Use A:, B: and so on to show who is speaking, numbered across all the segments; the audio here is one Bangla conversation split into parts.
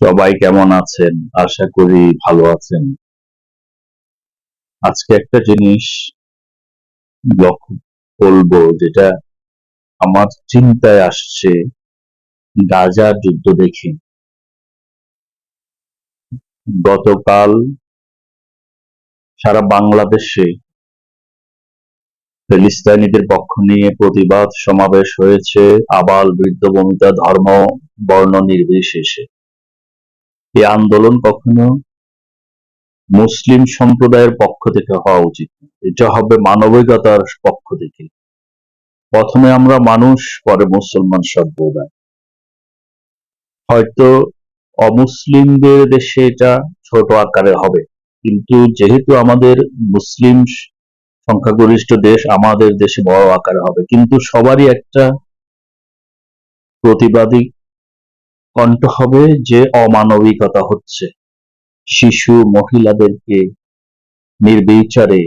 A: সবাই কেমন আছেন? আশা করি ভালো আছেন। আজকে একটা জিনিস লক্ষ্য বলবো, যেটা আমার চিন্তায় আসছে গাজার যুদ্ধ দেখে। গতকাল সারা বাংলাদেশে ফিলিস্তিনিদের পক্ষ নিয়ে প্রতিবাদ সমাবেশ হয়েছে, আবাল বৃদ্ধ বনিতা ধর্ম বর্ণ নির্বিশেষে। এই আন্দোলন কখনো মুসলিম সম্প্রদায়ের পক্ষ থেকে হওয়া উচিত না। এটা হবে মানবিকতার পক্ষ থেকে। প্রথমে আমরা মানুষ, পরে মুসলমান সম্প্রদায়। হয়তো অমুসলিমদের দেশে এটা ছোট আকারে হবে, কিন্তু যেহেতু আমাদের মুসলিম সংখ্যাগরিষ্ঠ দেশ, আমাদের দেশে বড় আকারে হবে। কিন্তু সবারই একটা প্রতিবাদী কণ্ঠ হবে যে অমানবিকতা হচ্ছে, শিশু মহিলাদেরকে নির্বিচারে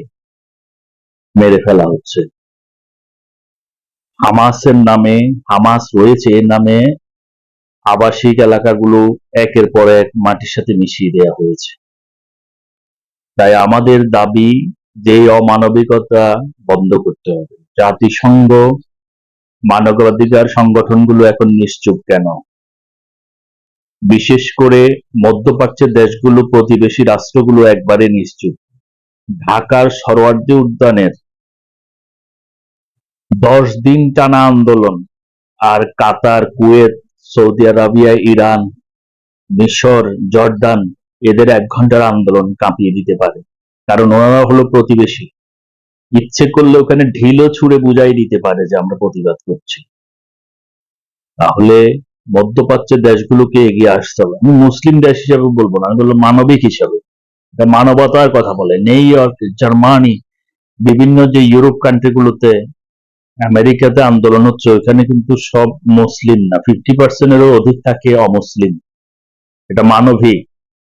A: মেরে ফেলা হচ্ছে। হামাসের নামে, হামাস রয়েছে এর নামে আবাসিক এলাকাগুলো একের পর এক মাটির সাথে মিশিয়ে দেওয়া হয়েছে। তাই আমাদের দাবি যে অমানবিকতা বন্ধ করতে হবে। জাতিসংঘ, মানবাধিকার সংগঠনগুলো এখন নিশ্চুপ কেন? বিশেষ করে মধ্যপ্রাচ্যের দেশগুলো, প্রতিবেশী রাষ্ট্রগুলো একবারে নিশ্চুপ। ঢাকার সরোয়ার্দী উদ্যানের 10 দিন টানা আন্দোলন, আর কাতার, কুয়েত, সৌদি আরবিয়া, ইরান, মিশর, জর্দান এদের 1 ঘন্টার আন্দোলন কাঁপিয়ে দিতে পারে। কারণ ওনারা হলো প্রতিবেশী। ইচ্ছে করলে ওখানে ঢিলও ছুঁড়ে বুঝাই দিতে পারে যে আমরা প্রতিবাদ করছি। তাহলে মধ্যপ্রাচ্যের দেশগুলোকে এগিয়ে আসতে হবে। আমি মুসলিম দেশ হিসাবে বলবো না, আমি বলবো মানবিক হিসাবে। মানবতার কথা বলে নিউ ইয়র্ক, জার্মানি, বিভিন্ন যে ইউরোপ কান্ট্রিগুলোতে, আমেরিকাতে আন্দোলন হচ্ছে, ওখানে কিন্তু সব মুসলিম না, 50%-এরও অধিক থাকে অমুসলিম। এটা মানবিক।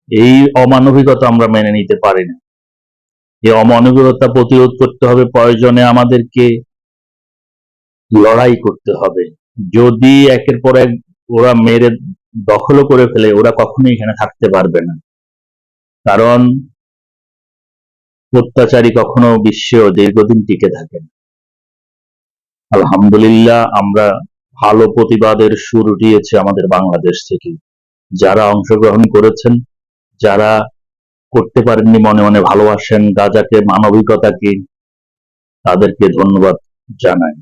A: এই অমানবিকতা আমরা মেনে নিতে পারি না। এই অমানবিকতা প্রতিরোধ করতে হবে, প্রয়োজনে আমাদেরকে লড়াই করতে হবে। যদি একের পর এক ওরা মেরে দখলও করে ফেলে, ওরা কখনোই এখানে থাকতে পারবে না। কারণ অত্যাচারী কখনো বিশ্বেও দীর্ঘদিন টিকে থাকে না। আলহামদুলিল্লাহ, আমরা ভালো প্রতিবাদের সুর উঠিয়েছে আমাদের বাংলাদেশ থেকে। যারা অংশগ্রহণ করেছেন, যারা করতে পারেননি, মনে মনে ভালোবাসেন গাজাকে, মানবিকতাকে, তাদেরকে ধন্যবাদ জানাই।